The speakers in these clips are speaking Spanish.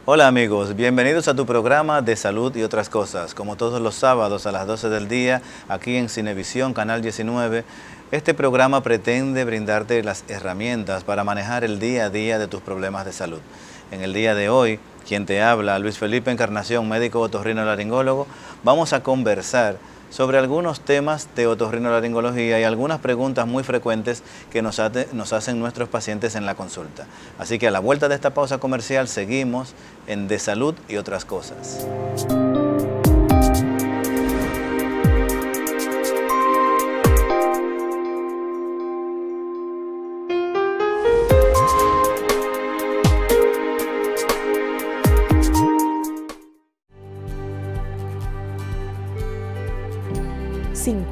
Hola amigos, bienvenidos a tu programa de salud y otras cosas. Como todos los sábados a las 12 del día, aquí en Cinevisión, Canal 19, este programa pretende brindarte las herramientas para manejar el día a día de tus problemas de salud. En el día de hoy, quien te habla, Luis Felipe Encarnación, médico otorrinolaringólogo, vamos a conversar sobre algunos temas de otorrinolaringología y algunas preguntas muy frecuentes que nos hacen nuestros pacientes en la consulta. Así que a la vuelta de esta pausa comercial seguimos en De Salud y Otras Cosas.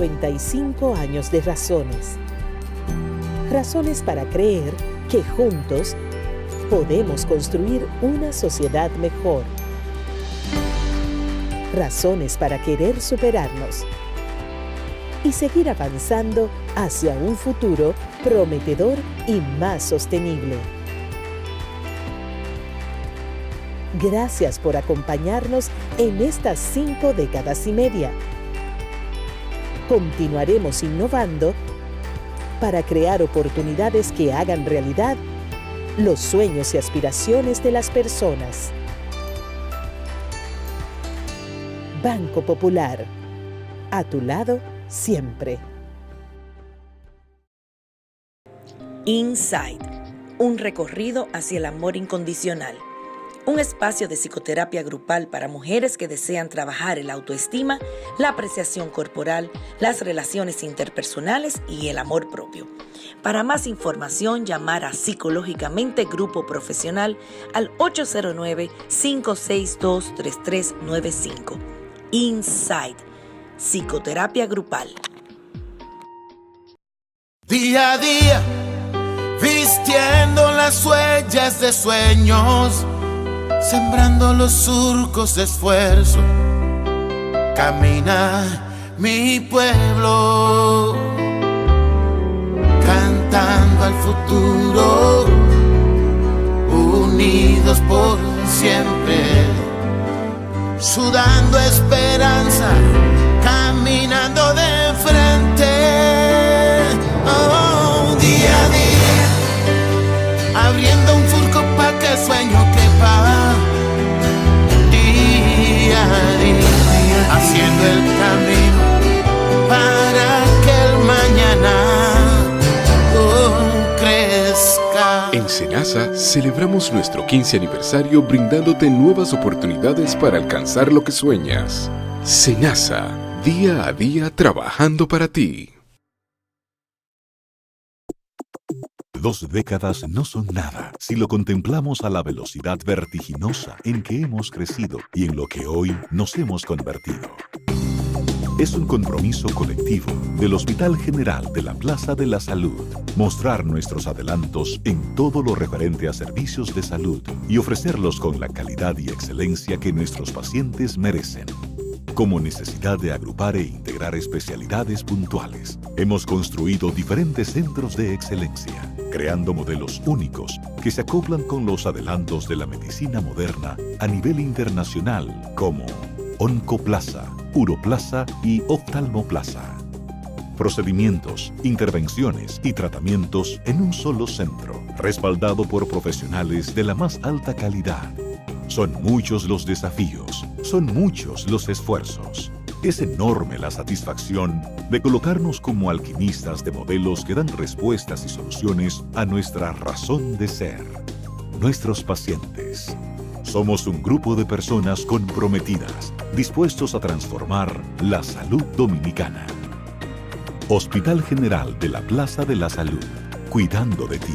...55 años de razones. Razones para creer que juntos podemos construir una sociedad mejor. Razones para querer superarnos y seguir avanzando hacia un futuro prometedor y más sostenible. Gracias por acompañarnos en estas 5 décadas y media. Continuaremos innovando para crear oportunidades que hagan realidad los sueños y aspiraciones de las personas. Banco Popular, a tu lado siempre. Inside, un recorrido hacia el amor incondicional. Un espacio de psicoterapia grupal para mujeres que desean trabajar el autoestima, la apreciación corporal, las relaciones interpersonales y el amor propio. Para más información, llamar a Psicológicamente Grupo Profesional al 809-562-3395. Inside, psicoterapia grupal. Día a día, vistiendo las huellas de sueños, sembrando los surcos de esfuerzo, camina mi pueblo, cantando al futuro, unidos por siempre, sudando esperanza, caminando de frente, oh, día a día, abriendo un surco pa' que el sueño quepa. Haciendo el camino para que el mañana crezca. En Senasa celebramos nuestro 15 aniversario brindándote nuevas oportunidades para alcanzar lo que sueñas. Senasa, día a día trabajando para ti. 2 décadas no son nada si lo contemplamos a la velocidad vertiginosa en que hemos crecido y en lo que hoy nos hemos convertido. Es un compromiso colectivo del Hospital General de la Plaza de la Salud, mostrar nuestros adelantos en todo lo referente a servicios de salud y ofrecerlos con la calidad y excelencia que nuestros pacientes merecen. Como necesidad de agrupar e integrar especialidades puntuales, hemos construido diferentes centros de excelencia, creando modelos únicos que se acoplan con los adelantos de la medicina moderna a nivel internacional, como Oncoplaza, Uroplaza y Oftalmoplaza. Procedimientos, intervenciones y tratamientos en un solo centro, respaldado por profesionales de la más alta calidad. Son muchos los desafíos, son muchos los esfuerzos. Es enorme la satisfacción de colocarnos como alquimistas de modelos que dan respuestas y soluciones a nuestra razón de ser. Nuestros pacientes, Somos un grupo de personas comprometidas, dispuestos a transformar la salud dominicana. Hospital General de la Plaza de la Salud, cuidando de ti.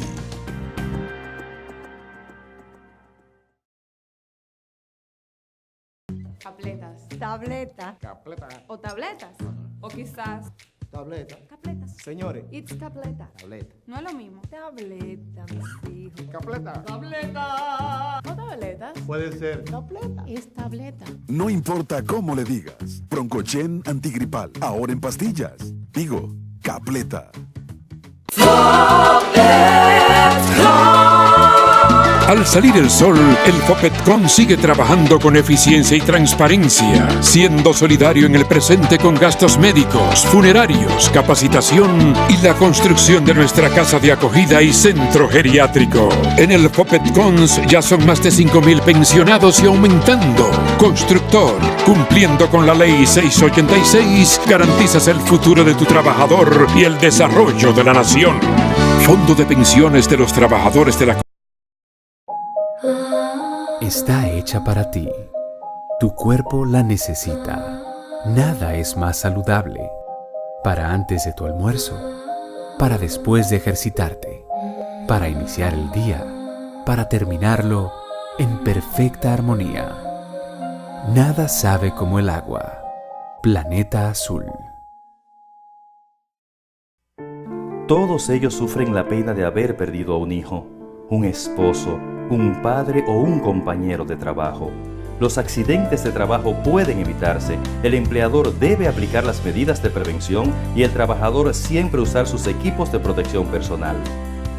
Capletas. Tableta. Capleta. O tabletas. O quizás. Tableta. Capletas. Señores. It's tableta. Tableta. No es lo mismo. Tableta, mis hijos. Capleta. Tableta. O tabletas. Puede ser. Tableta. Es tableta. No importa cómo le digas. Broncochen antigripal. Ahora en pastillas. Digo, Capleta. Al salir el sol, el Fopetcon sigue trabajando con eficiencia y transparencia, siendo solidario en el presente con gastos médicos, funerarios, capacitación y la construcción de nuestra casa de acogida y centro geriátrico. En el Fopetcon ya son más de 5.000 pensionados y aumentando. Constructor, cumpliendo con la ley 686, garantizas el futuro de tu trabajador y el desarrollo de la nación. Fondo de Pensiones de los Trabajadores de la Está hecha para ti. Tu cuerpo la necesita. Nada es más saludable. Para antes de tu almuerzo, para después de ejercitarte, para iniciar el día, para terminarlo en perfecta armonía. Nada sabe como el agua. Planeta Azul. Todos ellos sufren la pena de haber perdido a un hijo, un esposo, un padre o un compañero de trabajo. Los accidentes de trabajo pueden evitarse, el empleador debe aplicar las medidas de prevención y el trabajador siempre usar sus equipos de protección personal.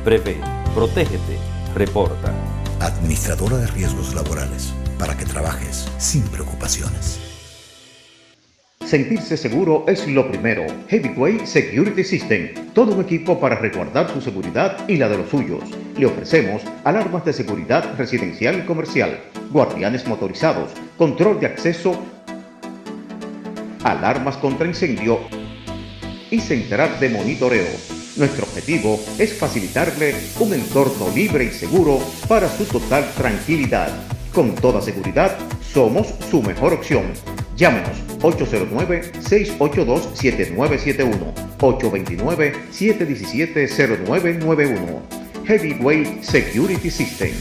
Prevé, protégete, reporta. Administradora de Riesgos Laborales, para que trabajes sin preocupaciones. Sentirse seguro es lo primero. Heavyweight Security System, todo un equipo para resguardar tu seguridad y la de los suyos. Le ofrecemos alarmas de seguridad residencial y comercial, guardianes motorizados, control de acceso, alarmas contra incendio y central de monitoreo. Nuestro objetivo es facilitarle un entorno libre y seguro para su total tranquilidad. Con toda seguridad, somos su mejor opción. Llámenos 809-682-7971, 829-717-0991. Heavyweight Security System.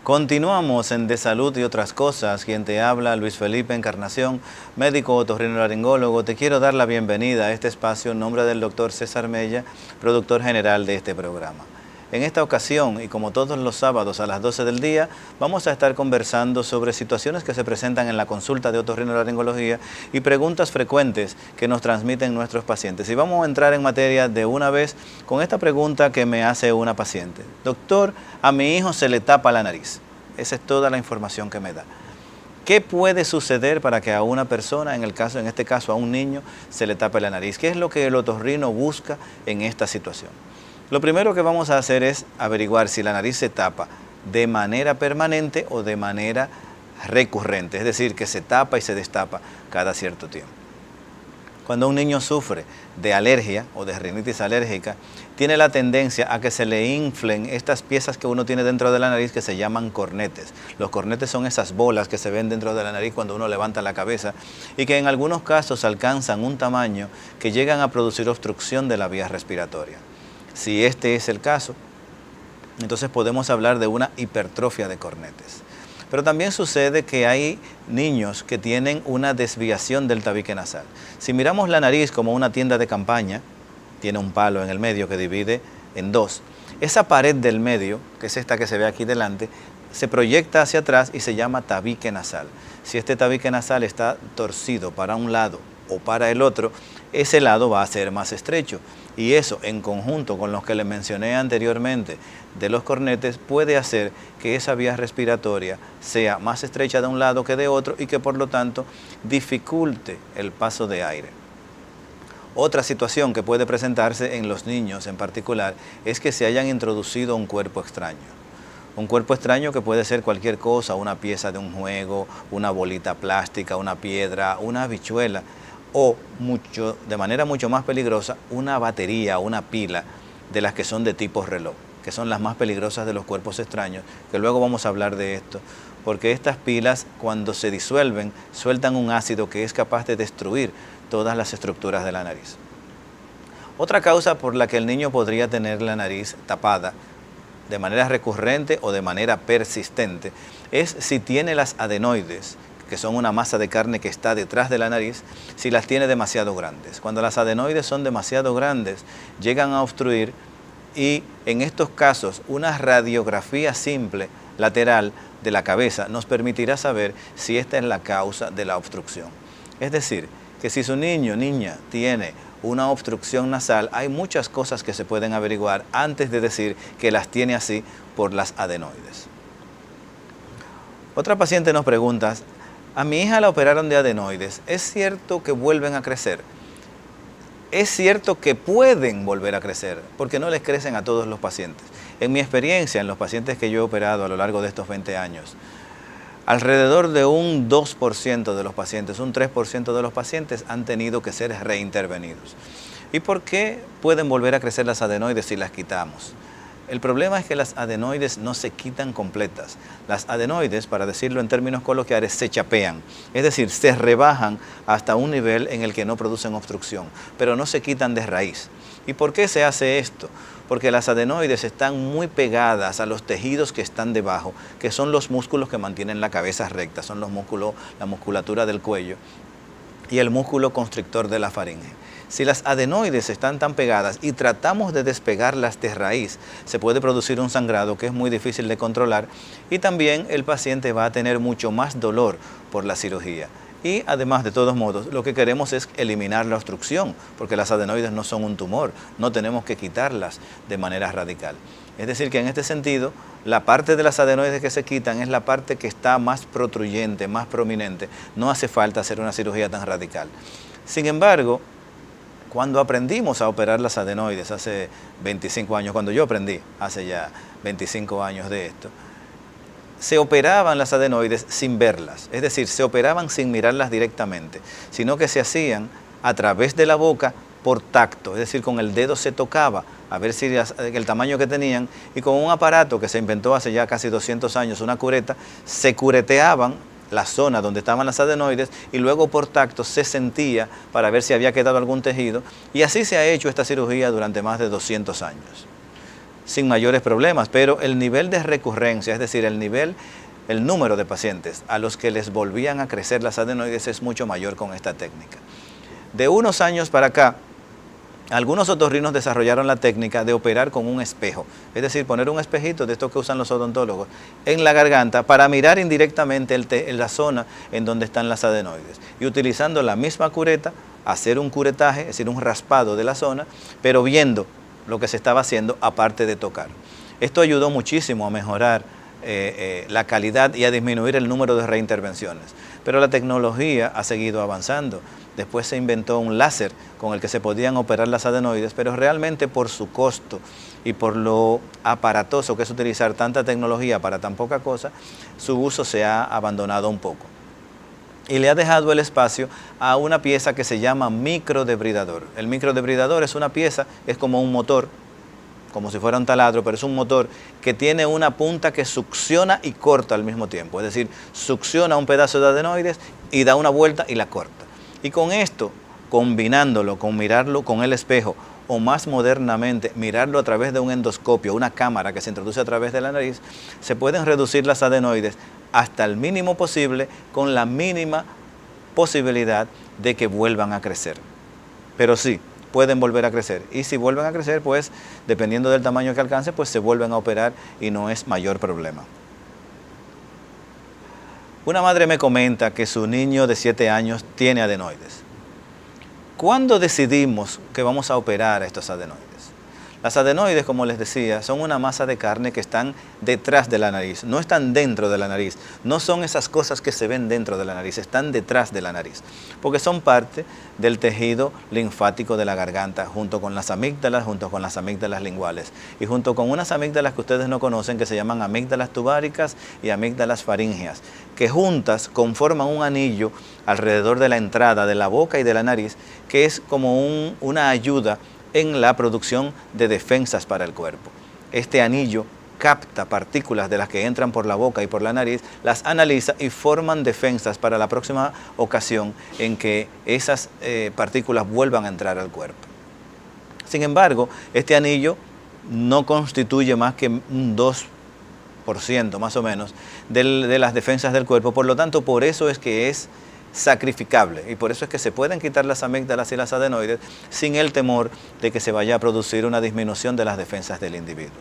Continuamos en De Salud y Otras Cosas. Quien te habla, Luis Felipe Encarnación, médico otorrinolaringólogo. Te quiero dar la bienvenida a este espacio en nombre del doctor César Mella, productor general de este programa. En esta ocasión, y como todos los sábados a las 12 del día, vamos a estar conversando sobre situaciones que se presentan en la consulta de otorrinolaringología y preguntas frecuentes que nos transmiten nuestros pacientes. Y vamos a entrar en materia de una vez con esta pregunta que me hace una paciente. Doctor, a mi hijo se le tapa la nariz. Esa es toda la información que me da. ¿Qué puede suceder para que a una persona, en este caso a un niño, se le tape la nariz? ¿Qué es lo que el otorrino busca en esta situación? Lo primero que vamos a hacer es averiguar si la nariz se tapa de manera permanente o de manera recurrente, es decir, que se tapa y se destapa cada cierto tiempo. Cuando un niño sufre de alergia o de rinitis alérgica, tiene la tendencia a que se le inflen estas piezas que uno tiene dentro de la nariz que se llaman cornetes. Los cornetes son esas bolas que se ven dentro de la nariz cuando uno levanta la cabeza y que en algunos casos alcanzan un tamaño que llegan a producir obstrucción de la vía respiratoria. Si este es el caso, entonces podemos hablar de una hipertrofia de cornetes. Pero también sucede que hay niños que tienen una desviación del tabique nasal. Si miramos la nariz como una tienda de campaña, tiene un palo en el medio que divide en dos. Esa pared del medio, que es esta que se ve aquí delante, se proyecta hacia atrás y se llama tabique nasal. Si este tabique nasal está torcido para un lado o para el otro, ese lado va a ser más estrecho. Y eso, en conjunto con los que les mencioné anteriormente de los cornetes, puede hacer que esa vía respiratoria sea más estrecha de un lado que de otro y que por lo tanto dificulte el paso de aire. Otra situación que puede presentarse en los niños en particular es que se hayan introducido un cuerpo extraño. Un cuerpo extraño que puede ser cualquier cosa, una pieza de un juego, una bolita plástica, una piedra, una habichuela, o de manera mucho más peligrosa, una batería, una pila de las que son de tipo reloj, que son las más peligrosas de los cuerpos extraños, que luego vamos a hablar de esto, porque estas pilas cuando se disuelven sueltan un ácido que es capaz de destruir todas las estructuras de la nariz. Otra causa por la que el niño podría tener la nariz tapada de manera recurrente o de manera persistente es si tiene las adenoides, que son una masa de carne que está detrás de la nariz, si las tiene demasiado grandes. Cuando las adenoides son demasiado grandes, llegan a obstruir y en estos casos una radiografía simple lateral de la cabeza nos permitirá saber si esta es la causa de la obstrucción. Es decir, que si su niño o niña tiene una obstrucción nasal, hay muchas cosas que se pueden averiguar antes de decir que las tiene así por las adenoides. Otra paciente nos pregunta, a mi hija la operaron de adenoides, ¿es cierto que vuelven a crecer? Es cierto que pueden volver a crecer, porque no les crecen a todos los pacientes. En mi experiencia, en los pacientes que yo he operado a lo largo de estos 20 años, alrededor de un 2% de los pacientes, un 3% de los pacientes han tenido que ser reintervenidos. ¿Y por qué pueden volver a crecer las adenoides si las quitamos? El problema es que las adenoides no se quitan completas. Las adenoides, para decirlo en términos coloquiales, se chapean, es decir, se rebajan hasta un nivel en el que no producen obstrucción, pero no se quitan de raíz. ¿Y por qué se hace esto? Porque las adenoides están muy pegadas a los tejidos que están debajo, que son los músculos que mantienen la cabeza recta, son los músculos, la musculatura del cuello y el músculo constrictor de la faringe. Si las adenoides están tan pegadas y tratamos de despegarlas de raíz, se puede producir un sangrado que es muy difícil de controlar y también el paciente va a tener mucho más dolor por la cirugía. Y además, de todos modos, lo que queremos es eliminar la obstrucción, porque las adenoides no son un tumor, no tenemos que quitarlas de manera radical. Es decir, que en este sentido, la parte de las adenoides que se quitan es la parte que está más protruyente, más prominente. No hace falta hacer una cirugía tan radical. Sin embargo, cuando aprendimos a operar las adenoides hace 25 años, cuando yo aprendí hace ya 25 años de esto, se operaban las adenoides sin verlas, es decir, se operaban sin mirarlas directamente, sino que se hacían a través de la boca por tacto, es decir, con el dedo se tocaba a ver si el tamaño que tenían y con un aparato que se inventó hace ya casi 200 años, una cureta, se cureteaban la zona donde estaban las adenoides y luego por tacto se sentía para ver si había quedado algún tejido y así se ha hecho esta cirugía durante más de 200 años. Sin mayores problemas, pero el nivel de recurrencia, es decir, el número de pacientes a los que les volvían a crecer las adenoides es mucho mayor con esta técnica. De unos años para acá, algunos otorrinos desarrollaron la técnica de operar con un espejo, es decir, poner un espejito de estos que usan los odontólogos en la garganta para mirar indirectamente la zona en donde están las adenoides y utilizando la misma cureta, hacer un curetaje, es decir, un raspado de la zona, pero viendo lo que se estaba haciendo aparte de tocar. Esto ayudó muchísimo a mejorar la calidad y a disminuir el número de reintervenciones. Pero la tecnología ha seguido avanzando. Después se inventó un láser con el que se podían operar las adenoides, pero realmente por su costo y por lo aparatoso que es utilizar tanta tecnología para tan poca cosa, su uso se ha abandonado un poco. Y le ha dejado el espacio a una pieza que se llama microdebridador. El microdebridador es una pieza, es como un motor, como si fuera un taladro, pero es un motor que tiene una punta que succiona y corta al mismo tiempo. Es decir, succiona un pedazo de adenoides y da una vuelta y la corta. Y con esto, combinándolo con mirarlo con el espejo, o más modernamente, mirarlo a través de un endoscopio, una cámara que se introduce a través de la nariz, se pueden reducir las adenoides hasta el mínimo posible con la mínima posibilidad de que vuelvan a crecer. Pero sí, pueden volver a crecer. Y si vuelven a crecer, pues, dependiendo del tamaño que alcance, pues se vuelven a operar y no es mayor problema. Una madre me comenta que su niño de 7 años tiene adenoides. ¿Cuándo decidimos que vamos a operar a estos adenoides? Las adenoides, como les decía, son una masa de carne que están detrás de la nariz, no están dentro de la nariz, no son esas cosas que se ven dentro de la nariz, están detrás de la nariz, porque son parte del tejido linfático de la garganta, junto con las amígdalas linguales, y junto con unas amígdalas que ustedes no conocen, que se llaman amígdalas tubáricas y amígdalas faríngeas, que juntas conforman un anillo alrededor de la entrada de la boca y de la nariz, que es como una ayuda en la producción de defensas para el cuerpo. Este anillo capta partículas de las que entran por la boca y por la nariz, las analiza y forman defensas para la próxima ocasión en que esas partículas vuelvan a entrar al cuerpo. Sin embargo, este anillo no constituye más que un 2% más o menos de las defensas del cuerpo, por lo tanto, por eso es que es sacrificable y por eso es que se pueden quitar las amígdalas y las adenoides sin el temor de que se vaya a producir una disminución de las defensas del individuo.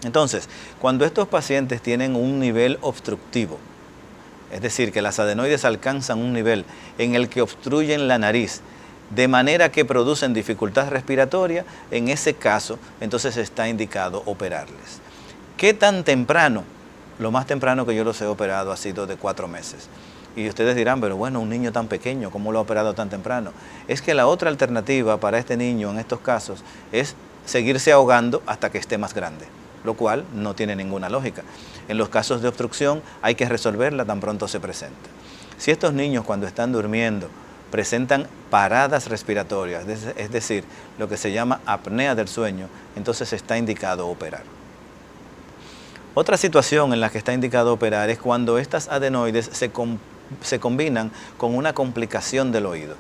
Entonces, cuando estos pacientes tienen un nivel obstructivo, es decir, que las adenoides alcanzan un nivel en el que obstruyen la nariz, de manera que producen dificultad respiratoria, en ese caso, entonces está indicado operarles. ¿Qué tan temprano? Lo más temprano que yo los he operado ha sido de 4 meses. Y ustedes dirán, pero bueno, un niño tan pequeño, ¿cómo lo ha operado tan temprano? Es que la otra alternativa para este niño en estos casos es seguirse ahogando hasta que esté más grande, lo cual no tiene ninguna lógica. En los casos de obstrucción hay que resolverla tan pronto se presente. Si estos niños cuando están durmiendo presentan paradas respiratorias, es decir, lo que se llama apnea del sueño, entonces está indicado operar. Otra situación en la que está indicado operar es cuando estas adenoides se combinan con una complicación del oído.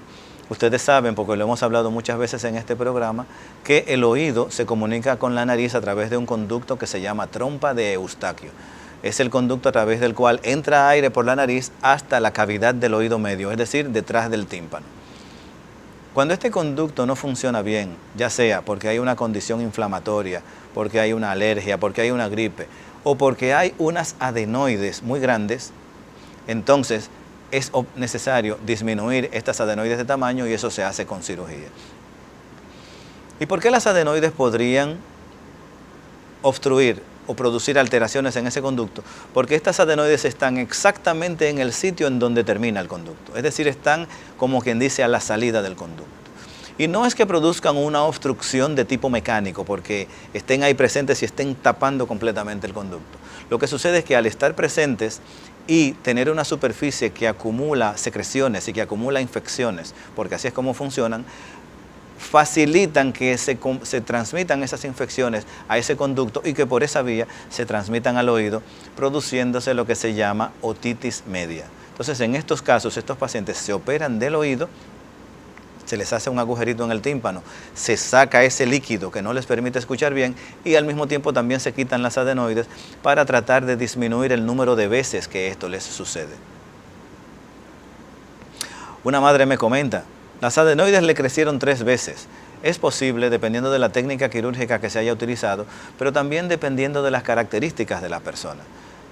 Ustedes saben, porque lo hemos hablado muchas veces en este programa, que el oído se comunica con la nariz a través de un conducto que se llama trompa de Eustaquio. Es el conducto a través del cual entra aire por la nariz hasta la cavidad del oído medio, es decir, detrás del tímpano. Cuando este conducto no funciona bien, ya sea porque hay una condición inflamatoria, porque hay una alergia, porque hay una gripe, o porque hay unas adenoides muy grandes, entonces es necesario disminuir estas adenoides de tamaño y eso se hace con cirugía. ¿Y por qué las adenoides podrían obstruir o producir alteraciones en ese conducto? Porque estas adenoides están exactamente en el sitio en donde termina el conducto, es decir, están como quien dice a la salida del conducto. Y no es que produzcan una obstrucción de tipo mecánico, porque estén ahí presentes y estén tapando completamente el conducto. Lo que sucede es que al estar presentes y tener una superficie que acumula secreciones y que acumula infecciones, porque así es como funcionan, facilitan que se transmitan esas infecciones a ese conducto y que por esa vía se transmitan al oído, produciéndose lo que se llama otitis media. Entonces, en estos casos, estos pacientes se operan del oído, se les hace un agujerito en el tímpano, se saca ese líquido que no les permite escuchar bien y al mismo tiempo también se quitan las adenoides para tratar de disminuir el número de veces que esto les sucede. Una madre me comenta, las adenoides le crecieron 3 veces. Es posible, dependiendo de la técnica quirúrgica que se haya utilizado, pero también dependiendo de las características de la persona.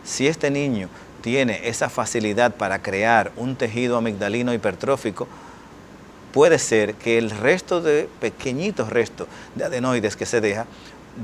Si este niño tiene esa facilidad para crear un tejido amigdalino hipertrófico, puede ser que el resto de pequeñitos restos de adenoides que se deja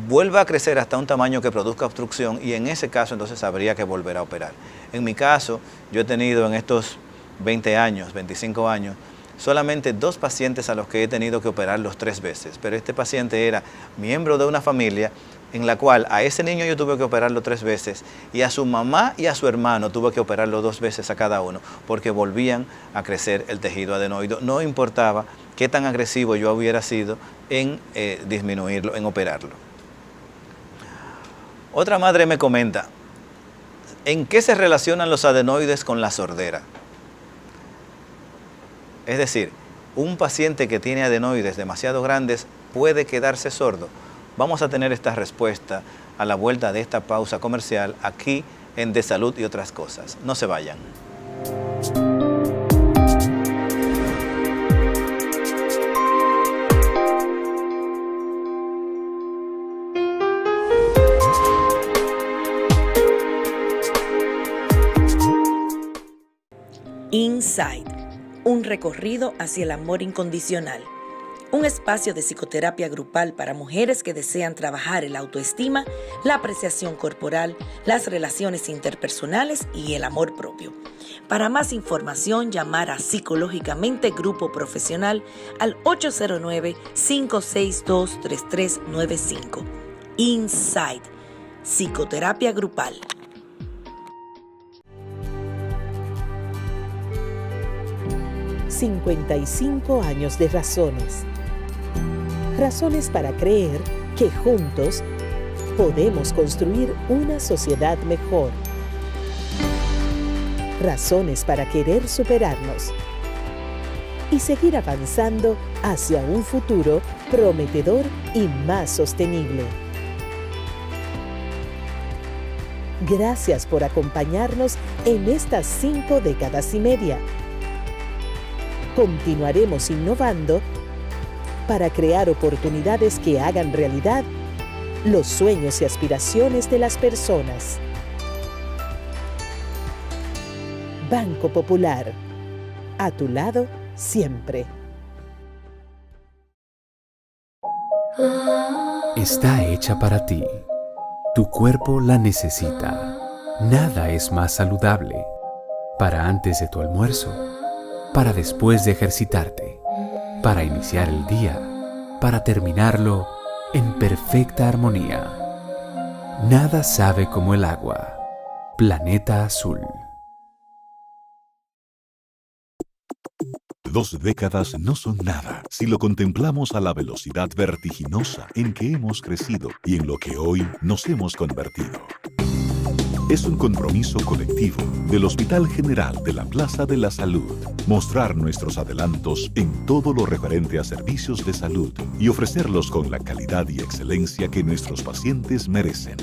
vuelva a crecer hasta un tamaño que produzca obstrucción y en ese caso entonces habría que volver a operar. En mi caso, yo he tenido en estos 20 años, 25 años, solamente 2 pacientes a los que he tenido que operarlos 3 veces, pero este paciente era miembro de una familia en la cual a ese niño yo tuve que operarlo 3 veces y a su mamá y a su hermano tuve que operarlo 2 veces a cada uno porque volvían a crecer el tejido adenoide. No importaba qué tan agresivo yo hubiera sido en disminuirlo, en operarlo. Otra madre me comenta, ¿en qué se relacionan los adenoides con la sordera? Es decir, un paciente que tiene adenoides demasiado grandes puede quedarse sordo. Vamos a tener esta respuesta a la vuelta de esta pausa comercial aquí en De Salud y Otras Cosas. No se vayan. Inside, un recorrido hacia el amor incondicional. un espacio de psicoterapia grupal para mujeres que desean trabajar la autoestima, la apreciación corporal, las relaciones interpersonales y el amor propio. Para más información, llamar a Psicológicamente Grupo Profesional al 809-562-3395. Insight, psicoterapia grupal. «55 años de razones». Razones para creer que juntos podemos construir una sociedad mejor. Razones para querer superarnos y seguir avanzando hacia un futuro prometedor y más sostenible. Gracias por acompañarnos en estas 5 décadas y media. Continuaremos innovando para crear oportunidades que hagan realidad los sueños y aspiraciones de las personas. Banco Popular, a tu lado siempre. Está hecha para ti. Tu cuerpo la necesita. Nada es más saludable. Para antes de tu almuerzo, para después de ejercitarte, para iniciar el día, para terminarlo en perfecta armonía. Nada sabe como el agua. Planeta Azul. 2 décadas no son nada si lo contemplamos a la velocidad vertiginosa en que hemos crecido y en lo que hoy nos hemos convertido. Es un compromiso colectivo del Hospital General de la Plaza de la Salud mostrar nuestros adelantos en todo lo referente a servicios de salud y ofrecerlos con la calidad y excelencia que nuestros pacientes merecen.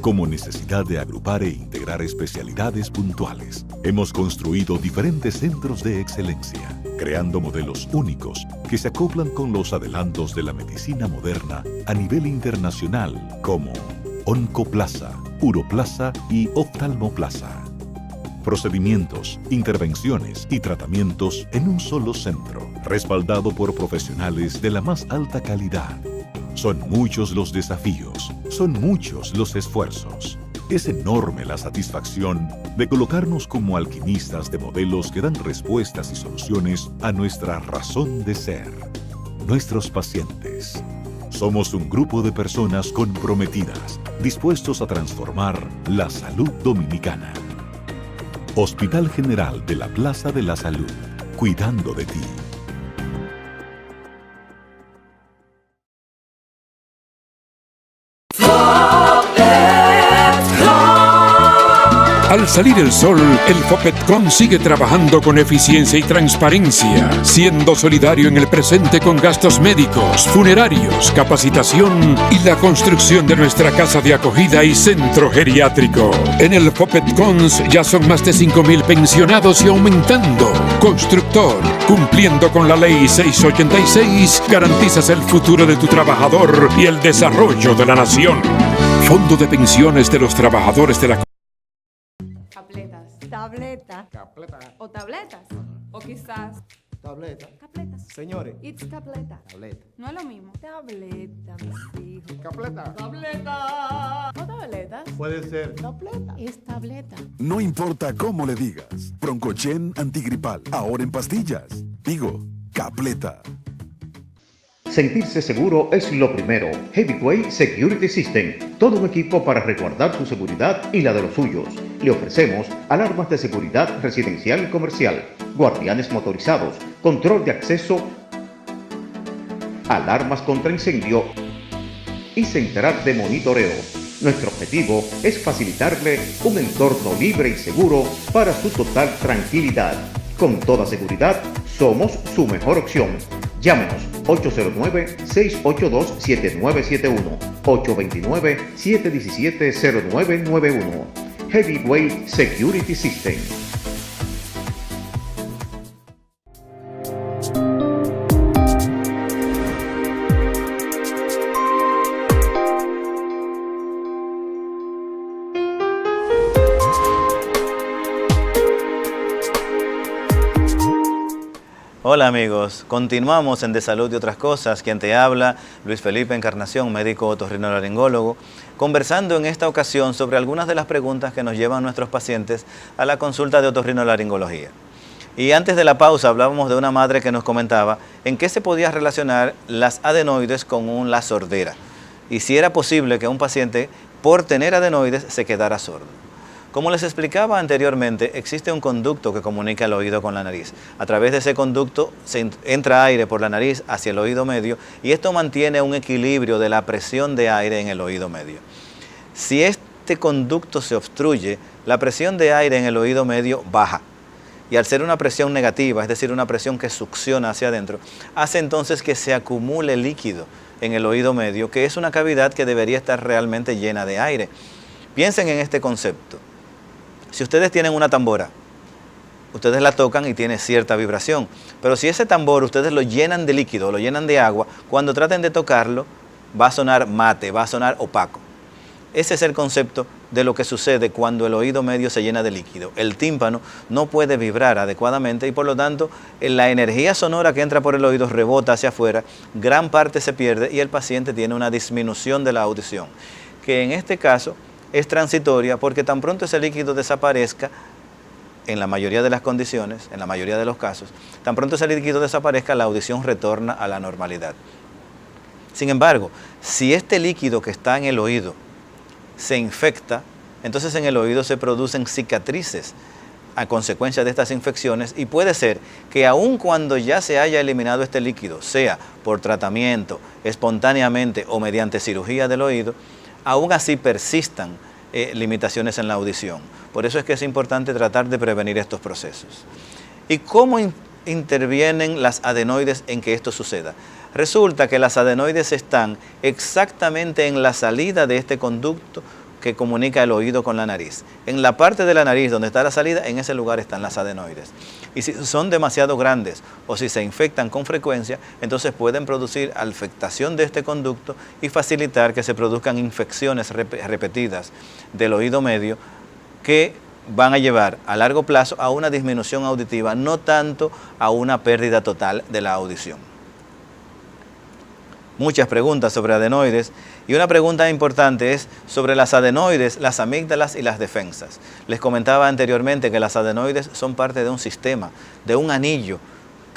Como necesidad de agrupar e integrar especialidades puntuales, hemos construido diferentes centros de excelencia, creando modelos únicos que se acoplan con los adelantos de la medicina moderna a nivel internacional, como Oncoplaza, Uroplaza y Oftalmoplaza. Procedimientos, intervenciones y tratamientos en un solo centro, respaldado por profesionales de la más alta calidad. Son muchos los desafíos, son muchos los esfuerzos. Es enorme la satisfacción de colocarnos como alquimistas de modelos que dan respuestas y soluciones a nuestra razón de ser, nuestros pacientes. Somos un grupo de personas comprometidas, dispuestos a transformar la salud dominicana. Hospital General de la Plaza de la Salud, cuidando de ti. Al salir el sol, el Fopetcon sigue trabajando con eficiencia y transparencia, siendo solidario en el presente con gastos médicos, funerarios, capacitación y la construcción de nuestra casa de acogida y centro geriátrico. En el Fopetcon ya son más de 5.000 pensionados y aumentando. Constructor, cumpliendo con la Ley 686, garantizas el futuro de tu trabajador y el desarrollo de la nación. Fondo de Pensiones de los Trabajadores de la Tableta. Capleta. O tabletas. O quizás. Tableta. Capletas. Señores. It's tableta. Tableta. No es lo mismo. Tableta, mis hijos. Capleta. Tableta. O tabletas. Puede ser. Tableta. Es tableta. No importa cómo le digas. Broncochen antigripal. Ahora en pastillas. Digo, Capleta. Sentirse seguro es lo primero. Heavyweight Security System, todo un equipo para resguardar su seguridad y la de los suyos. Le ofrecemos alarmas de seguridad residencial y comercial, guardianes motorizados, control de acceso, alarmas contra incendio y central de monitoreo. Nuestro objetivo es facilitarle un entorno libre y seguro para su total tranquilidad. Con toda seguridad, somos su mejor opción. Llámenos 809-682-7971, 829-717-0991. Heavyweight Security System. Hola amigos, continuamos en De Salud y Otras Cosas. Quien te habla, Luis Felipe Encarnación, médico otorrinolaringólogo, conversando en esta ocasión sobre algunas de las preguntas que nos llevan nuestros pacientes a la consulta de otorrinolaringología. Y antes de la pausa hablábamos de una madre que nos comentaba en qué se podía relacionar las adenoides con la sordera y si era posible que un paciente por tener adenoides se quedara sordo. Como les explicaba anteriormente, existe un conducto que comunica el oído con la nariz. A través de ese conducto entra aire por la nariz hacia el oído medio y esto mantiene un equilibrio de la presión de aire en el oído medio. Si este conducto se obstruye, la presión de aire en el oído medio baja. Y al ser una presión negativa, es decir, una presión que succiona hacia adentro, hace entonces que se acumule líquido en el oído medio, que es una cavidad que debería estar realmente llena de aire. Piensen en este concepto. Si ustedes tienen una tambora, ustedes la tocan y tiene cierta vibración, pero si ese tambor ustedes lo llenan de líquido, lo llenan de agua, cuando traten de tocarlo va a sonar mate, va a sonar opaco. Ese es el concepto de lo que sucede cuando el oído medio se llena de líquido. El tímpano no puede vibrar adecuadamente y por lo tanto la energía sonora que entra por el oído rebota hacia afuera, gran parte se pierde y el paciente tiene una disminución de la audición, que en este caso es transitoria porque tan pronto ese líquido desaparezca, en la mayoría de las condiciones, en la mayoría de los casos, tan pronto ese líquido desaparezca, la audición retorna a la normalidad. Sin embargo, si este líquido que está en el oído se infecta, entonces en el oído se producen cicatrices a consecuencia de estas infecciones y puede ser que aun cuando ya se haya eliminado este líquido, sea por tratamiento, espontáneamente o mediante cirugía del oído, aún así persistan limitaciones en la audición. Por eso es que es importante tratar de prevenir estos procesos. ¿Y cómo intervienen las adenoides en que esto suceda? Resulta que las adenoides están exactamente en la salida de este conducto que comunica el oído con la nariz. En la parte de la nariz donde está la salida, en ese lugar están las adenoides. Y si son demasiado grandes o si se infectan con frecuencia, entonces pueden producir afectación de este conducto y facilitar que se produzcan infecciones repetidas del oído medio que van a llevar a largo plazo a una disminución auditiva, no tanto a una pérdida total de la audición. Muchas preguntas sobre adenoides y una pregunta importante es sobre las adenoides, las amígdalas y las defensas. Les comentaba anteriormente que las adenoides son parte de un sistema, de un anillo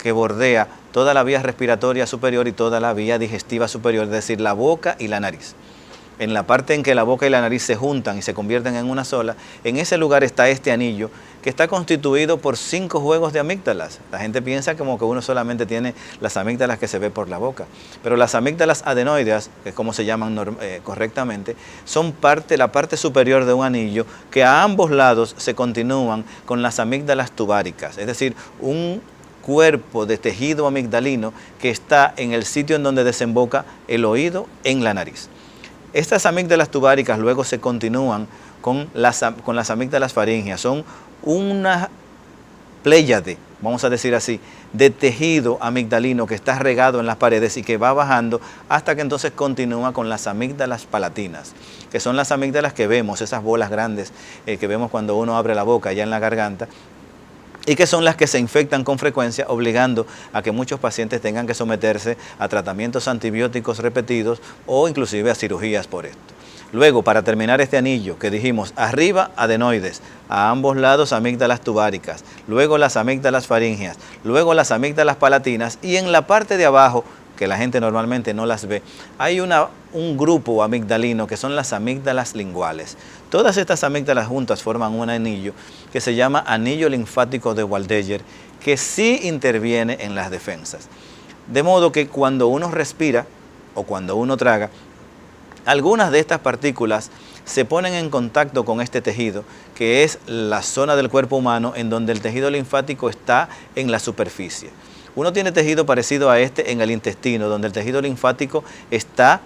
que bordea toda la vía respiratoria superior y toda la vía digestiva superior, es decir, la boca y la nariz. En la parte en que la boca y la nariz se juntan y se convierten en una sola, en ese lugar está este anillo que está constituido por 5 juegos de amígdalas. La gente piensa como que uno solamente tiene las amígdalas que se ve por la boca, pero las amígdalas adenoides, que es como se llaman correctamente, son la parte superior de un anillo que a ambos lados se continúan con las amígdalas tubáricas, es decir, un cuerpo de tejido amigdalino que está en el sitio en donde desemboca el oído en la nariz. Estas amígdalas tubáricas luego se continúan con las amígdalas faríngeas. Son una pléyade, vamos a decir así, de tejido amigdalino que está regado en las paredes y que va bajando hasta que entonces continúa con las amígdalas palatinas, que son las amígdalas que vemos, esas bolas grandes que vemos cuando uno abre la boca allá en la garganta, y que son las que se infectan con frecuencia, obligando a que muchos pacientes tengan que someterse a tratamientos antibióticos repetidos o inclusive a cirugías por esto. Luego, para terminar este anillo que dijimos, arriba adenoides, a ambos lados amígdalas tubáricas, luego las amígdalas faríngeas, luego las amígdalas palatinas y en la parte de abajo, que la gente normalmente no las ve, hay un grupo amigdalino que son las amígdalas linguales. Todas estas amígdalas juntas forman un anillo que se llama anillo linfático de Waldeyer, que sí interviene en las defensas. De modo que cuando uno respira o cuando uno traga, algunas de estas partículas se ponen en contacto con este tejido, que es la zona del cuerpo humano en donde el tejido linfático está en la superficie. Uno tiene tejido parecido a este en el intestino, donde el tejido linfático está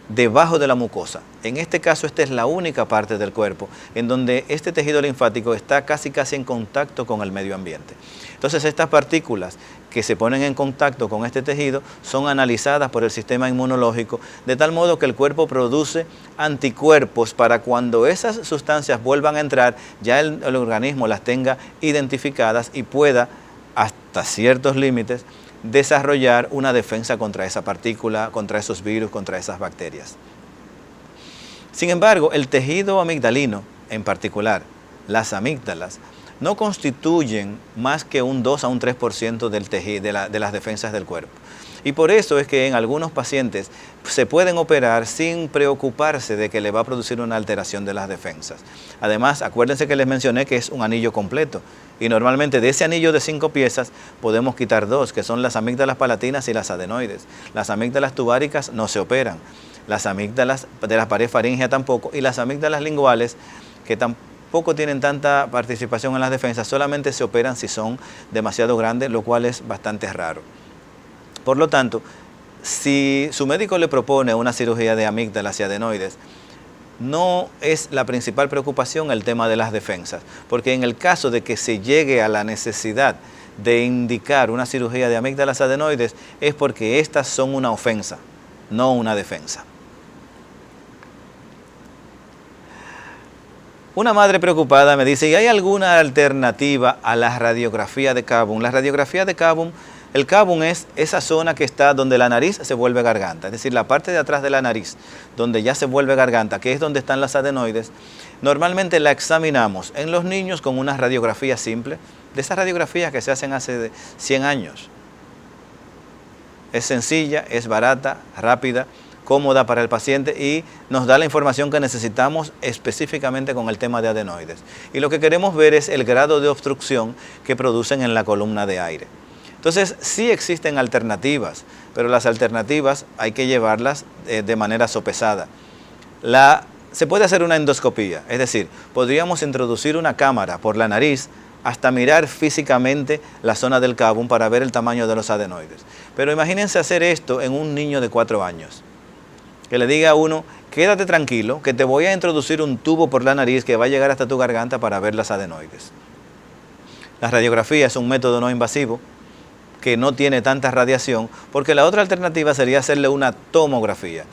debajo de la mucosa. En este caso, esta es la única parte del cuerpo en donde este tejido linfático está casi en contacto con el medio ambiente. Entonces, estas partículas que se ponen en contacto con este tejido son analizadas por el sistema inmunológico, de tal modo que el cuerpo produce anticuerpos para cuando esas sustancias vuelvan a entrar, ya el organismo las tenga identificadas y pueda hasta ciertos límites, desarrollar una defensa contra esa partícula, contra esos virus, contra esas bacterias. Sin embargo, el tejido amigdalino, en particular, las amígdalas, no constituyen más que un 2 a un 3% del tejido, de las defensas del cuerpo. Y por eso es que en algunos pacientes se pueden operar sin preocuparse de que le va a producir una alteración de las defensas. Además, acuérdense que les mencioné que es un anillo completo. Y normalmente de ese anillo de 5 piezas podemos quitar 2, que son las amígdalas palatinas y las adenoides. Las amígdalas tubáricas no se operan. Las amígdalas de la pared faríngea tampoco. Y las amígdalas linguales, que tampoco tienen tanta participación en las defensas, solamente se operan si son demasiado grandes, lo cual es bastante raro. Por lo tanto, si su médico le propone una cirugía de amígdalas y adenoides, no es la principal preocupación el tema de las defensas, porque en el caso de que se llegue a la necesidad de indicar una cirugía de amígdalas adenoides, es porque estas son una ofensa, no una defensa. Una madre preocupada me dice, ¿y hay alguna alternativa a la radiografía de Kabum? La radiografía de Kabum, el Kabum es esa zona que está donde la nariz se vuelve garganta, es decir, la parte de atrás de la nariz, donde ya se vuelve garganta, que es donde están las adenoides. Normalmente la examinamos en los niños con una radiografía simple, de esas radiografías que se hacen hace 100 años. Es sencilla, es barata, rápida, cómoda para el paciente y nos da la información que necesitamos específicamente con el tema de adenoides. Y lo que queremos ver es el grado de obstrucción que producen en la columna de aire. Entonces, sí existen alternativas, pero las alternativas hay que llevarlas de manera sopesada. Se puede hacer una endoscopía, es decir, podríamos introducir una cámara por la nariz hasta mirar físicamente la zona del Kabum para ver el tamaño de los adenoides. Pero imagínense hacer esto en un niño de 4 años. Que le diga a uno, quédate tranquilo, que te voy a introducir un tubo por la nariz que va a llegar hasta tu garganta para ver las adenoides. La radiografía es un método no invasivo que no tiene tanta radiación, porque la otra alternativa sería hacerle una tomografía.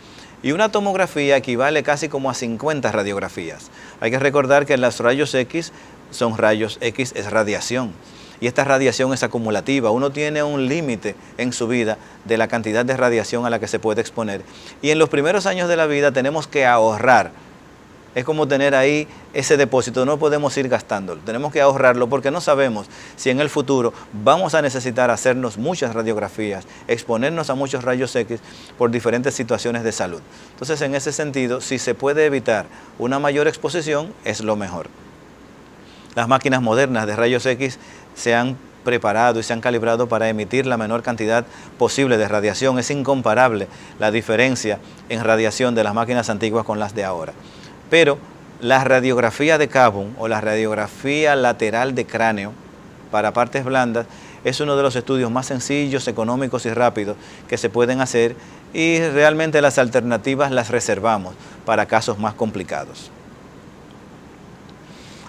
Y una tomografía equivale casi como a 50 radiografías. Hay que recordar que los rayos X son rayos X, es radiación. Y esta radiación es acumulativa. Uno tiene un límite en su vida de la cantidad de radiación a la que se puede exponer. Y en los primeros años de la vida tenemos que ahorrar. Es como tener ahí ese depósito, no podemos ir gastándolo. Tenemos que ahorrarlo porque no sabemos si en el futuro vamos a necesitar hacernos muchas radiografías, exponernos a muchos rayos X por diferentes situaciones de salud. Entonces, en ese sentido, si se puede evitar una mayor exposición, es lo mejor. Las máquinas modernas de rayos X se han preparado y se han calibrado para emitir la menor cantidad posible de radiación. Es incomparable la diferencia en radiación de las máquinas antiguas con las de ahora. Pero la radiografía de Kabum o la radiografía lateral de cráneo para partes blandas es uno de los estudios más sencillos, económicos y rápidos que se pueden hacer, y realmente las alternativas las reservamos para casos más complicados.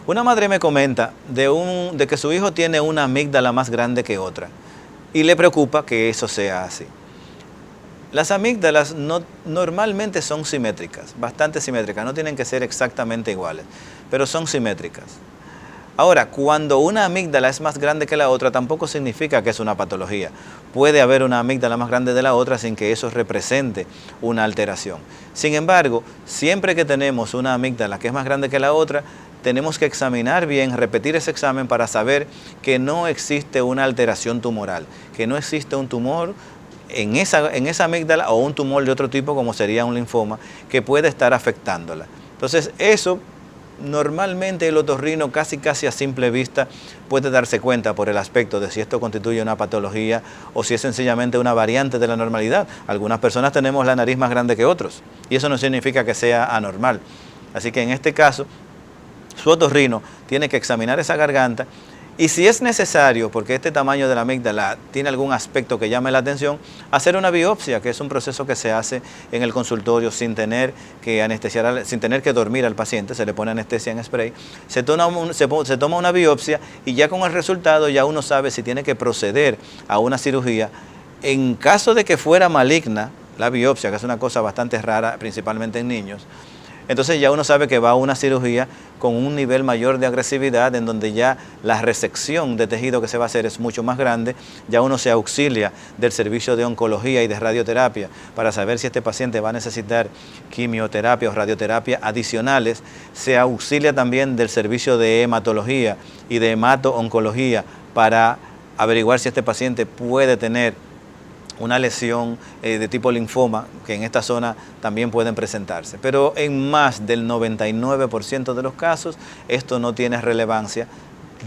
Una madre me comenta de que su hijo tiene una amígdala más grande que otra y le preocupa que eso sea así. Las amígdalas normalmente son simétricas, bastante simétricas, no tienen que ser exactamente iguales, pero son simétricas. Ahora, cuando una amígdala es más grande que la otra, tampoco significa que es una patología. Puede haber una amígdala más grande de la otra sin que eso represente una alteración. Sin embargo, siempre que tenemos una amígdala que es más grande que la otra, tenemos que examinar bien, repetir ese examen para saber que no existe una alteración tumoral, que no existe un tumor en esa amígdala o un tumor de otro tipo como sería un linfoma que puede estar afectándola. Entonces eso normalmente el otorrino casi a simple vista puede darse cuenta por el aspecto de si esto constituye una patología o si es sencillamente una variante de la normalidad. Algunas personas tenemos la nariz más grande que otros y eso no significa que sea anormal. Así que en este caso su otorrino tiene que examinar esa garganta y si es necesario, porque este tamaño de la amígdala tiene algún aspecto que llame la atención, hacer una biopsia, que es un proceso que se hace en el consultorio sin tener que anestesiar, sin tener que dormir al paciente, se le pone anestesia en spray, se toma una biopsia y ya con el resultado ya uno sabe si tiene que proceder a una cirugía. En caso de que fuera maligna la biopsia, que es una cosa bastante rara, principalmente en niños, entonces ya uno sabe que va a una cirugía con un nivel mayor de agresividad, en donde ya la resección de tejido que se va a hacer es mucho más grande. Ya uno se auxilia del servicio de oncología y de radioterapia para saber si este paciente va a necesitar quimioterapia o radioterapia adicionales. Se auxilia también del servicio de hematología y de hemato-oncología para averiguar si este paciente puede tener una lesión de tipo linfoma, que en esta zona también pueden presentarse. Pero en más del 99% de los casos, esto no tiene relevancia.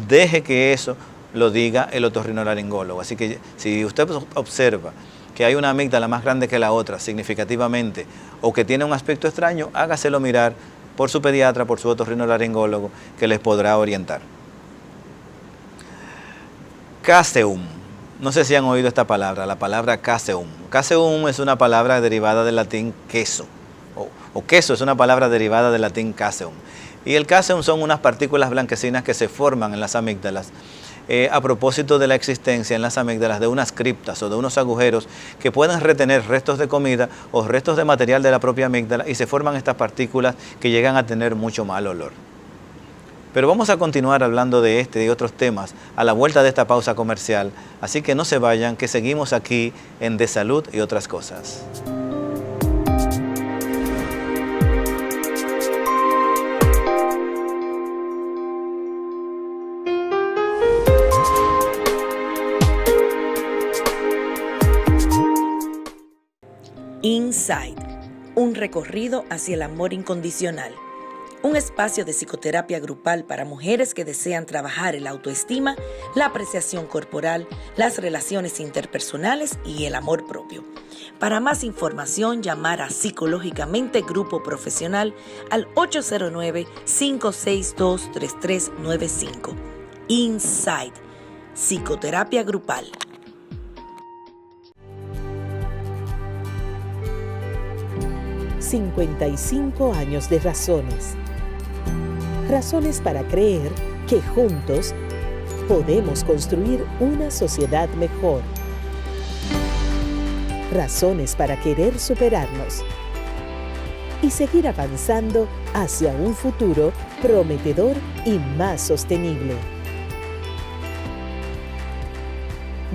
Deje que eso lo diga el otorrinolaringólogo. Así que si usted observa que hay una amígdala más grande que la otra significativamente, o que tiene un aspecto extraño, hágaselo mirar por su pediatra, por su otorrinolaringólogo, que les podrá orientar. Caseum. No sé si han oído esta palabra, la palabra caseum. Caseum es una palabra derivada del latín queso, o queso es una palabra derivada del latín caseum. Y el caseum son unas partículas blanquecinas que se forman en las amígdalas a propósito de la existencia en las amígdalas de unas criptas o de unos agujeros que pueden retener restos de comida o restos de material de la propia amígdala, y se forman estas partículas que llegan a tener mucho mal olor. Pero vamos a continuar hablando de este y otros temas a la vuelta de esta pausa comercial, así que no se vayan, que seguimos aquí en De Salud y Otras Cosas. Inside, un recorrido hacia el amor incondicional. Un espacio de psicoterapia grupal para mujeres que desean trabajar el autoestima, la apreciación corporal, las relaciones interpersonales y el amor propio. Para más información, llamar a Psicológicamente Grupo Profesional al 809-562-3395. Inside, psicoterapia grupal. $55 años de razones. Razones para creer que juntos podemos construir una sociedad mejor. Razones para querer superarnos y seguir avanzando hacia un futuro prometedor y más sostenible.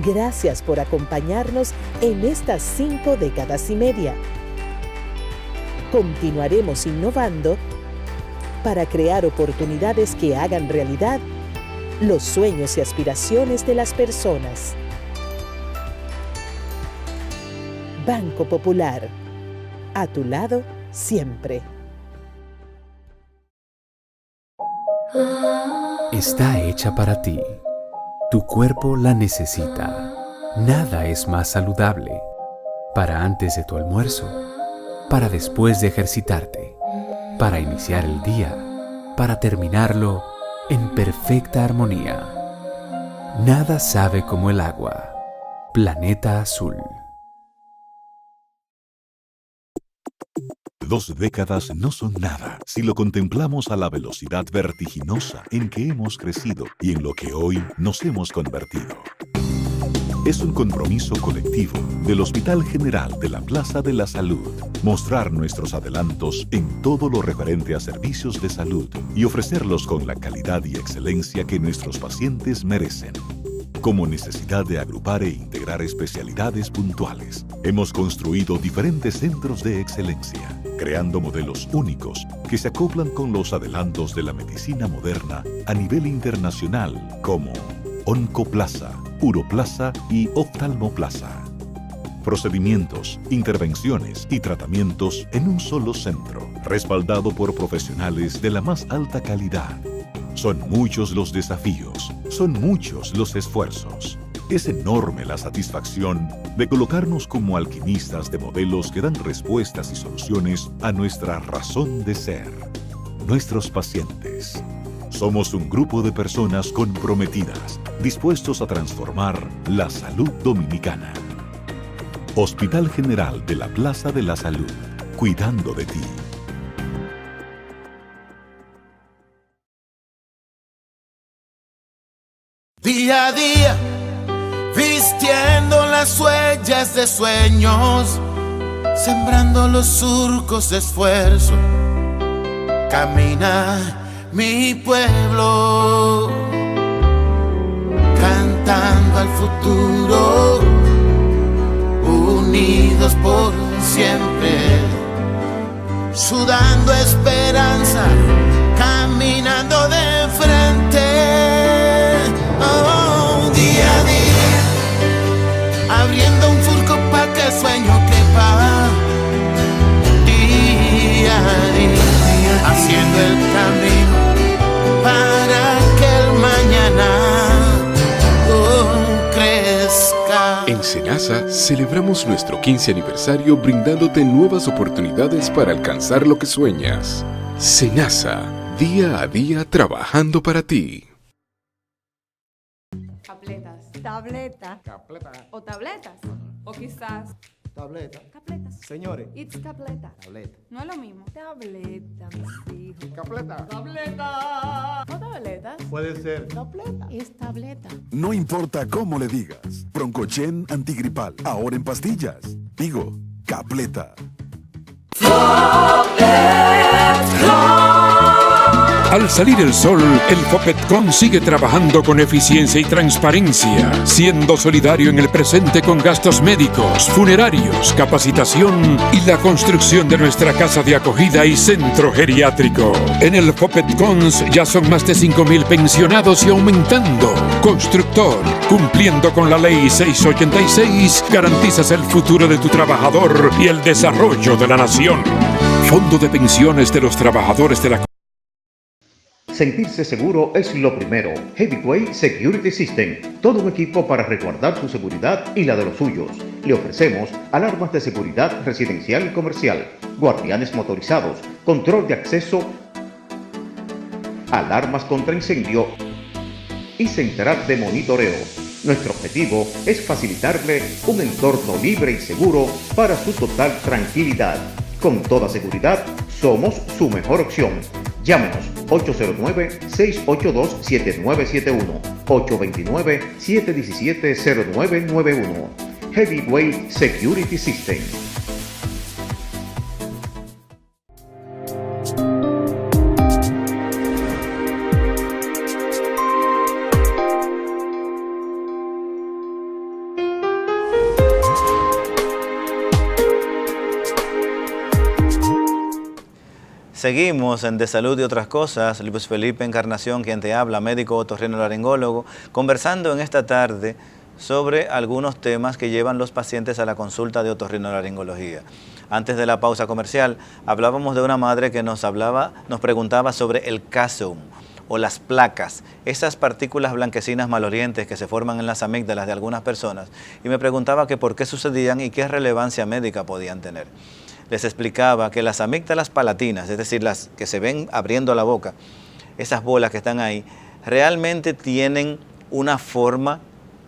Gracias por acompañarnos en estas 5 décadas y media. Continuaremos innovando para crear oportunidades que hagan realidad los sueños y aspiraciones de las personas. Banco Popular, a tu lado siempre. Está hecha para ti. Tu cuerpo la necesita. Nada es más saludable. Para antes de tu almuerzo, para después de ejercitarte, para iniciar el día, para terminarlo en perfecta armonía. Nada sabe como el agua. Planeta Azul. 2 décadas no son nada si lo contemplamos a la velocidad vertiginosa en que hemos crecido y en lo que hoy nos hemos convertido. Es un compromiso colectivo del Hospital General de la Plaza de la Salud mostrar nuestros adelantos en todo lo referente a servicios de salud y ofrecerlos con la calidad y excelencia que nuestros pacientes merecen. Como necesidad de agrupar e integrar especialidades puntuales, hemos construido diferentes centros de excelencia, creando modelos únicos que se acoplan con los adelantos de la medicina moderna a nivel internacional, como Oncoplaza, Uroplaza y Oftalmoplaza. Procedimientos, intervenciones y tratamientos en un solo centro, respaldado por profesionales de la más alta calidad. Son muchos los desafíos, son muchos los esfuerzos. Es enorme la satisfacción de colocarnos como alquimistas de modelos que dan respuestas y soluciones a nuestra razón de ser, nuestros pacientes. Somos un grupo de personas comprometidas, dispuestos a transformar la salud dominicana. Hospital General de la Plaza de la Salud, cuidando de ti. Día a día, vistiendo las huellas de sueños, sembrando los surcos de esfuerzo, camina mi pueblo, cantando al futuro, unidos por siempre, sudando esperanza, caminando de frente, oh, día a día, abriendo un surco pa' que el sueño quepa, día a día, haciendo el camino para que el mañana crezca. En Senasa celebramos nuestro 15 aniversario brindándote nuevas oportunidades para alcanzar lo que sueñas. Senasa, día a día trabajando para ti. Tabletas. Tableta. Capleta. O tabletas. O quizás. Tableta. Capletas. Señores. It's tableta. Tableta. No es lo mismo. Tableta, mis hijos. Capleta. Tableta. O tabletas. Puede ser. Tableta. Es tableta. No importa cómo le digas. Broncochen antigripal. Ahora en pastillas. Digo, Capleta. Al salir el sol, el Fopetcon sigue trabajando con eficiencia y transparencia, siendo solidario en el presente con gastos médicos, funerarios, capacitación y la construcción de nuestra casa de acogida y centro geriátrico. En el Fopetcons ya son más de 5,000 pensionados y aumentando. Constructor, cumpliendo con la ley 686, garantizas el futuro de tu trabajador y el desarrollo de la nación. Fondo de Pensiones de los Trabajadores de la Sentirse seguro es lo primero. Heavyweight Security System, todo un equipo para resguardar su seguridad y la de los suyos. Le ofrecemos alarmas de seguridad residencial y comercial, guardianes motorizados, control de acceso, alarmas contra incendio y central de monitoreo. Nuestro objetivo es facilitarle un entorno libre y seguro para su total tranquilidad. Con toda seguridad, somos su mejor opción. Llámenos 809-682-7971, 829-717-0991. Heavyweight Security System. Seguimos en De Salud y otras cosas. Luis Felipe Encarnación, quien te habla, médico otorrinolaringólogo, conversando en esta tarde sobre algunos temas que llevan los pacientes a la consulta de otorrinolaringología. Antes de la pausa comercial, hablábamos de una madre que nos preguntaba sobre el cáseum o las placas, esas partículas blanquecinas malolientes que se forman en las amígdalas de algunas personas, y me preguntaba que por qué sucedían y qué relevancia médica podían tener. Les explicaba que las amígdalas palatinas, es decir, las que se ven abriendo la boca, esas bolas que están ahí, realmente tienen una forma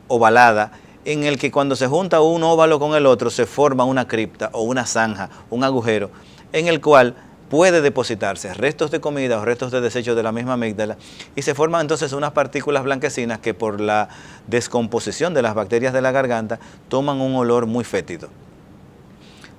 ovalada en el que cuando se junta un óvalo con el otro se forma una cripta o una zanja, un agujero, en el cual puede depositarse restos de comida o restos de desechos de la misma amígdala y se forman entonces unas partículas blanquecinas que por la descomposición de las bacterias de la garganta toman un olor muy fétido.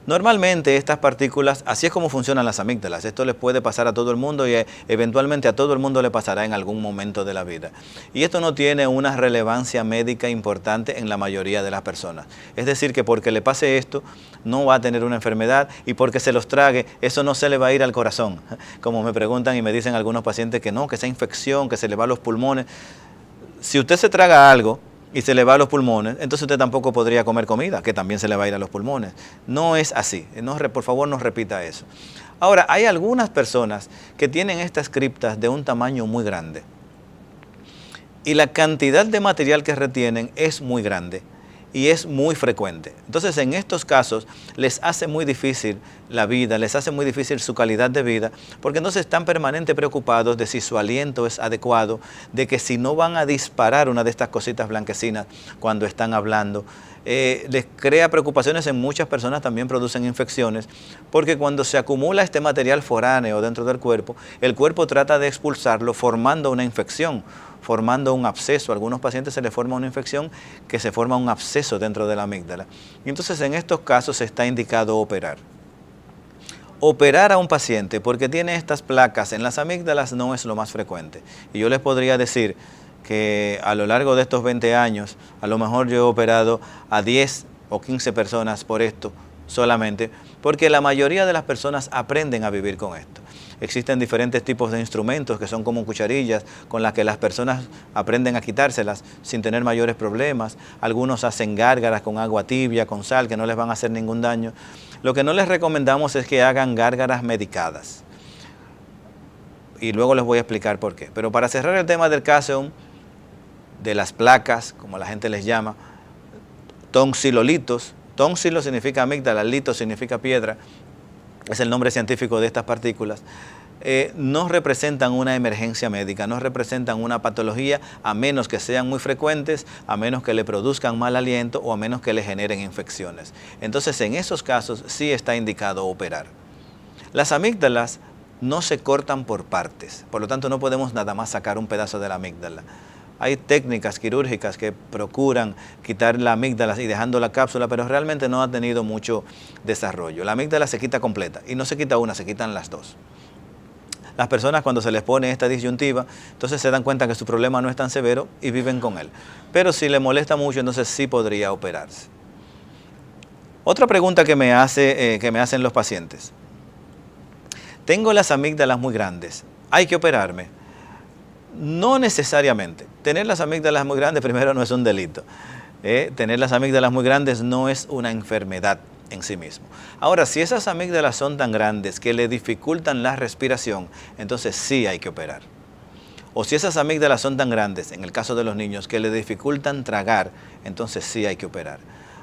Normalmente estas partículas, así es como funcionan las amígdalas, esto les puede pasar a todo el mundo y eventualmente a todo el mundo le pasará en algún momento de la vida. Y esto no tiene una relevancia médica importante en la mayoría de las personas. Es decir, que porque le pase esto no va a tener una enfermedad y porque se los trague, eso no se le va a ir al corazón. Como me preguntan y me dicen algunos pacientes que no, que esa infección, que se le va a los pulmones. Si usted se traga algo y se le va a los pulmones, entonces usted tampoco podría comer comida, que también se le va a ir a los pulmones. No es así, por favor no repita eso. Ahora, hay algunas personas que tienen estas criptas de un tamaño muy grande y la cantidad de material que retienen es muy grande y es muy frecuente. Entonces, en estos casos les hace muy difícil la vida, les hace muy difícil su calidad de vida, porque entonces están permanentemente preocupados de si su aliento es adecuado, de que si no van a disparar una de estas cositas blanquecinas cuando están hablando. Les crea preocupaciones en muchas personas, también producen infecciones, porque cuando se acumula este material foráneo dentro del cuerpo, el cuerpo trata de expulsarlo formando una infección, formando un absceso. A algunos pacientes se les forma una infección que se forma un absceso dentro de la amígdala. Y entonces en estos casos está indicado operar. Operar a un paciente porque tiene estas placas en las amígdalas no es lo más frecuente. Y yo les podría decir que a lo largo de estos 20 años, a lo mejor yo he operado a 10 o 15 personas por esto solamente, porque la mayoría de las personas aprenden a vivir con esto. Existen diferentes tipos de instrumentos que son como cucharillas con las que las personas aprenden a quitárselas sin tener mayores problemas. Algunos hacen gárgaras con agua tibia, con sal, que no les van a hacer ningún daño. Lo que no les recomendamos es que hagan gárgaras medicadas. Y luego les voy a explicar por qué. Pero para cerrar el tema del calcium, de las placas, como la gente les llama, tonsilolitos. Tonsilo significa amígdala, lito significa piedra, es el nombre científico de estas partículas. No representan una emergencia médica, no representan una patología, a menos que sean muy frecuentes, a menos que le produzcan mal aliento o a menos que le generen infecciones. Entonces, en esos casos sí está indicado operar. Las amígdalas no se cortan por partes, por lo tanto no podemos nada más sacar un pedazo de la amígdala. Hay técnicas quirúrgicas que procuran quitar la amígdala y dejando la cápsula, pero realmente no ha tenido mucho desarrollo. La amígdala se quita completa y no se quita una, se quitan las dos. Las personas cuando se les pone esta disyuntiva, entonces se dan cuenta que su problema no es tan severo y viven con él. Pero si le molesta mucho, entonces sí podría operarse. Otra pregunta que me hacen los pacientes. Tengo las amígdalas muy grandes, ¿hay que operarme? No necesariamente. Tener las amígdalas muy grandes primero no es un delito. Tener las amígdalas muy grandes no es una enfermedad en sí mismo. Ahora, si esas amígdalas son tan grandes que le dificultan la respiración, entonces sí hay que operar. O si esas amígdalas son tan grandes, en el caso de los niños, que le dificultan tragar, entonces sí hay que operar.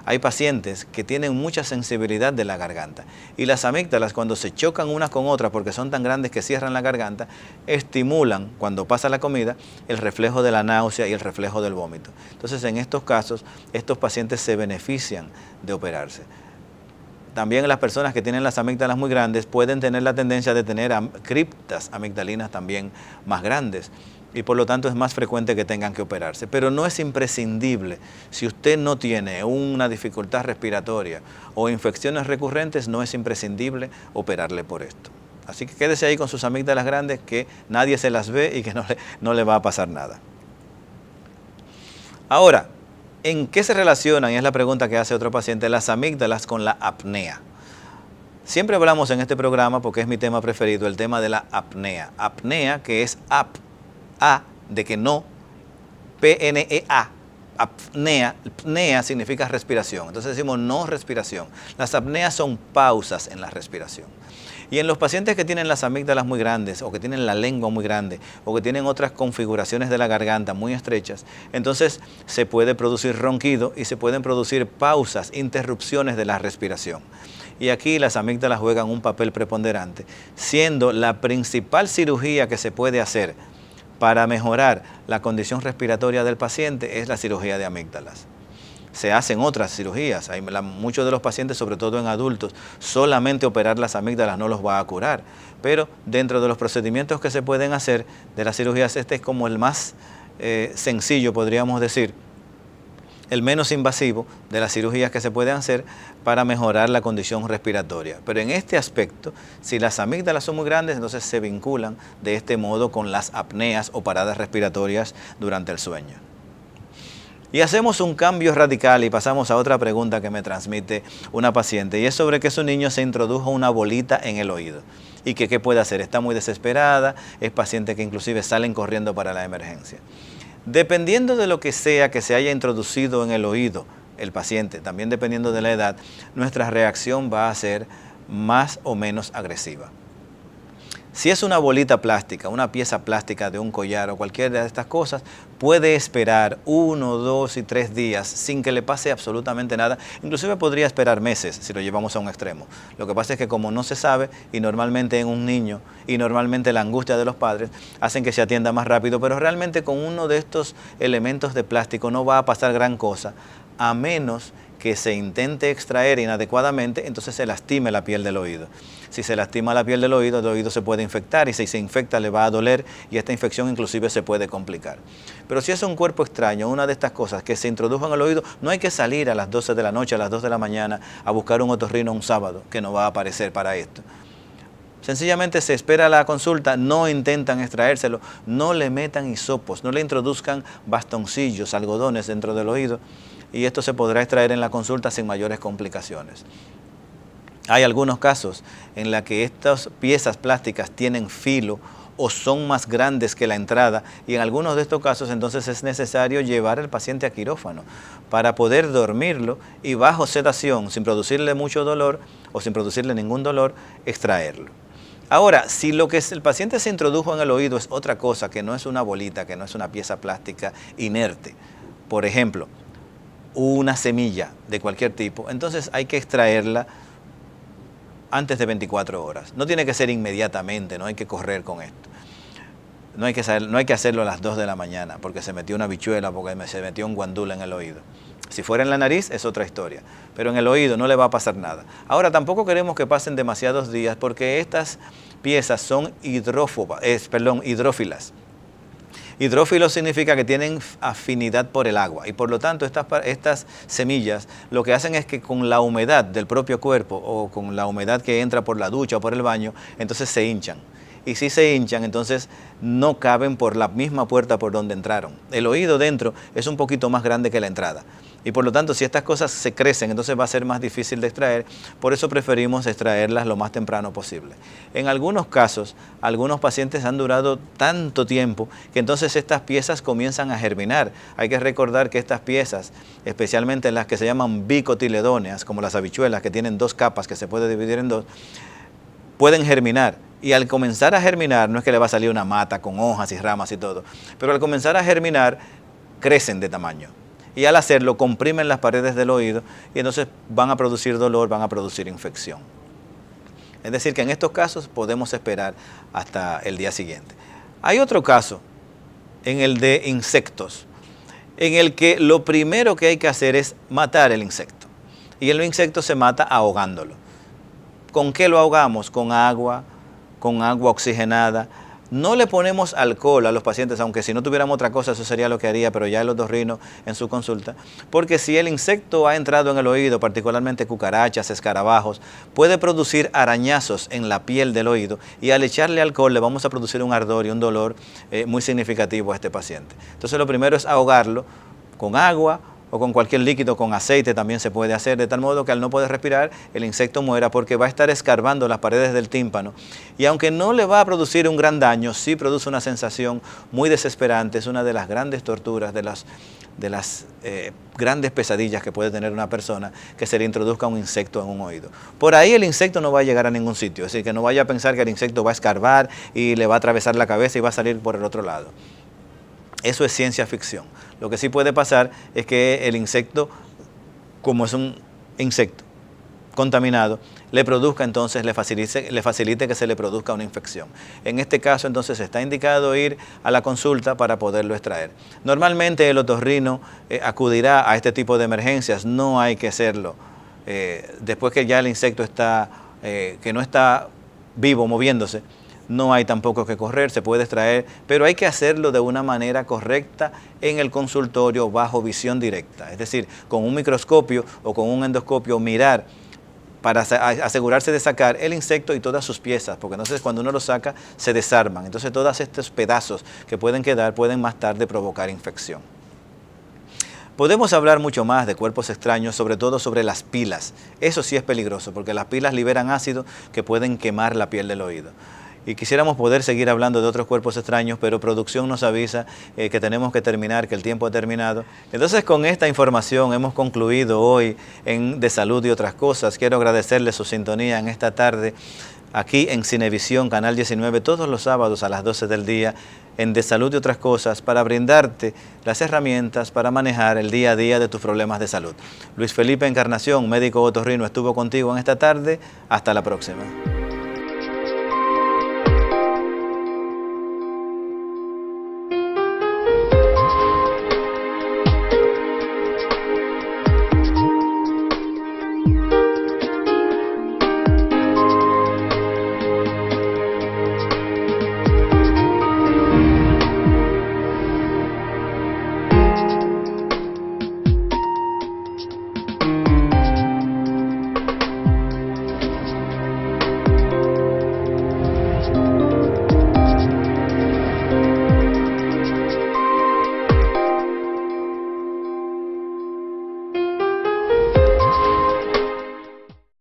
Hay pacientes que tienen mucha sensibilidad de la garganta y las amígdalas, cuando se chocan unas con otras porque son tan grandes que cierran la garganta, estimulan cuando pasa la comida el reflejo de la náusea y el reflejo del vómito. Entonces, en estos casos, estos pacientes se benefician de operarse. También las personas que tienen las amígdalas muy grandes pueden tener la tendencia de tener criptas amigdalinas también más grandes. Y por lo tanto es más frecuente que tengan que operarse. Pero no es imprescindible. Si usted no tiene una dificultad respiratoria o infecciones recurrentes, no es imprescindible operarle por esto. Así que quédese ahí con sus amígdalas grandes, que nadie se las ve y que no le va a pasar nada. Ahora, ¿en qué se relacionan? Y es la pregunta que hace otro paciente, las amígdalas con la apnea. Siempre hablamos en este programa, porque es mi tema preferido, el tema de la apnea. Apnea, que es A de que no, P-N-E-A, apnea. Apnea significa respiración, entonces decimos no respiración. Las apneas son pausas en la respiración. Y en los pacientes que tienen las amígdalas muy grandes, o que tienen la lengua muy grande, o que tienen otras configuraciones de la garganta muy estrechas, entonces se puede producir ronquido y se pueden producir pausas, interrupciones de la respiración. Y aquí las amígdalas juegan un papel preponderante, siendo la principal cirugía que se puede hacer para mejorar la condición respiratoria del paciente es la cirugía de amígdalas. Se hacen otras cirugías, muchos de los pacientes, sobre todo en adultos, solamente operar las amígdalas no los va a curar, pero dentro de los procedimientos que se pueden hacer de las cirugías, este es como el más sencillo, podríamos decir, el menos invasivo de las cirugías que se pueden hacer para mejorar la condición respiratoria. Pero en este aspecto, si las amígdalas son muy grandes, entonces se vinculan de este modo con las apneas o paradas respiratorias durante el sueño. Y hacemos un cambio radical y pasamos a otra pregunta que me transmite una paciente, y es sobre que su niño se introdujo una bolita en el oído y que qué puede hacer. Está muy desesperada, es paciente que inclusive salen corriendo para la emergencia. Dependiendo de lo que sea que se haya introducido en el oído el paciente, también dependiendo de la edad, nuestra reacción va a ser más o menos agresiva. Si es una bolita plástica, una pieza plástica de un collar o cualquiera de estas cosas, puede esperar 1, 2 y 3 días sin que le pase absolutamente nada. Inclusive podría esperar meses si lo llevamos a un extremo. Lo que pasa es que como no se sabe, y normalmente en un niño, y normalmente la angustia de los padres, hacen que se atienda más rápido, pero realmente con uno de estos elementos de plástico no va a pasar gran cosa, a menos que se intente extraer inadecuadamente, entonces se lastime la piel del oído. Si se lastima la piel del oído se puede infectar, y si se infecta le va a doler, y esta infección inclusive se puede complicar. Pero si es un cuerpo extraño, una de estas cosas que se introdujo en el oído, no hay que salir a las 12 de la noche, a las 2 de la mañana, a buscar un otorrino un sábado, que no va a aparecer para esto. Sencillamente se espera la consulta, no intentan extraérselo, no le metan hisopos, no le introduzcan bastoncillos, algodones dentro del oído, y esto se podrá extraer en la consulta sin mayores complicaciones. Hay algunos casos en los que estas piezas plásticas tienen filo o son más grandes que la entrada, y en algunos de estos casos entonces es necesario llevar al paciente a quirófano para poder dormirlo y bajo sedación, sin producirle mucho dolor o sin producirle ningún dolor, extraerlo. Ahora, si lo que el paciente se introdujo en el oído es otra cosa, que no es una bolita, que no es una pieza plástica inerte, por ejemplo, una semilla de cualquier tipo, entonces hay que extraerla antes de 24 horas. No tiene que ser inmediatamente, no hay que correr con esto. No hay que hacerlo a las 2 de la mañana porque se metió una bichuela, porque se metió un guandula en el oído. Si fuera en la nariz es otra historia, pero en el oído no le va a pasar nada. Ahora, tampoco queremos que pasen demasiados días porque estas piezas son hidrófilas. Hidrófilos significa que tienen afinidad por el agua y por lo tanto estas semillas lo que hacen es que con la humedad del propio cuerpo o con la humedad que entra por la ducha o por el baño, entonces se hinchan. Y si se hinchan, entonces no caben por la misma puerta por donde entraron. El oído dentro es un poquito más grande que la entrada. Y por lo tanto, si estas cosas se crecen, entonces va a ser más difícil de extraer. Por eso preferimos extraerlas lo más temprano posible. En algunos casos, algunos pacientes han durado tanto tiempo que entonces estas piezas comienzan a germinar. Hay que recordar que estas piezas, especialmente las que se llaman bicotiledóneas, como las habichuelas, que tienen 2 capas que se puede dividir en 2, pueden germinar. Y al comenzar a germinar, no es que le va a salir una mata con hojas y ramas y todo, pero al comenzar a germinar, crecen de tamaño. Y al hacerlo, comprimen las paredes del oído y entonces van a producir dolor, van a producir infección. Es decir, que en estos casos podemos esperar hasta el día siguiente. Hay otro caso, en el de insectos, en el que lo primero que hay que hacer es matar el insecto. Y el insecto se mata ahogándolo. ¿Con qué lo ahogamos? Con agua oxigenada. No le ponemos alcohol a los pacientes, aunque si no tuviéramos otra cosa eso sería lo que haría, pero ya el otorrino en su consulta, porque si el insecto ha entrado en el oído, particularmente cucarachas, escarabajos, puede producir arañazos en la piel del oído y al echarle alcohol le vamos a producir un ardor y un dolor muy significativo a este paciente. Entonces lo primero es ahogarlo con agua o con cualquier líquido, con aceite también se puede hacer, de tal modo que al no poder respirar, el insecto muera porque va a estar escarbando las paredes del tímpano. Y aunque no le va a producir un gran daño, sí produce una sensación muy desesperante, es una de las grandes torturas, de las grandes pesadillas que puede tener una persona, que se le introduzca un insecto en un oído. Por ahí el insecto no va a llegar a ningún sitio, es decir, que no vaya a pensar que el insecto va a escarbar y le va a atravesar la cabeza y va a salir por el otro lado. Eso es ciencia ficción. Lo que sí puede pasar es que el insecto, como es un insecto contaminado, le produzca entonces, le facilite que se le produzca una infección. En este caso entonces está indicado ir a la consulta para poderlo extraer. Normalmente el otorrino acudirá a este tipo de emergencias, no hay que hacerlo después que ya el insecto está, que no está vivo, moviéndose. No hay tampoco que correr, se puede extraer, pero hay que hacerlo de una manera correcta en el consultorio bajo visión directa. Es decir, con un microscopio o con un endoscopio mirar para asegurarse de sacar el insecto y todas sus piezas, porque entonces cuando uno lo saca se desarman. Entonces todos estos pedazos que pueden quedar pueden más tarde provocar infección. Podemos hablar mucho más de cuerpos extraños, sobre todo sobre las pilas. Eso sí es peligroso, porque las pilas liberan ácido que pueden quemar la piel del oído. Y quisiéramos poder seguir hablando de otros cuerpos extraños, pero producción nos avisa que tenemos que terminar, que el tiempo ha terminado. Entonces, con esta información hemos concluido hoy en De Salud y Otras Cosas. Quiero agradecerle su sintonía en esta tarde, aquí en Cinevisión, Canal 19, todos los sábados a las 12 del día, en De Salud y Otras Cosas, para brindarte las herramientas para manejar el día a día de tus problemas de salud. Luis Felipe Encarnación, médico otorrino, estuvo contigo en esta tarde. Hasta la próxima.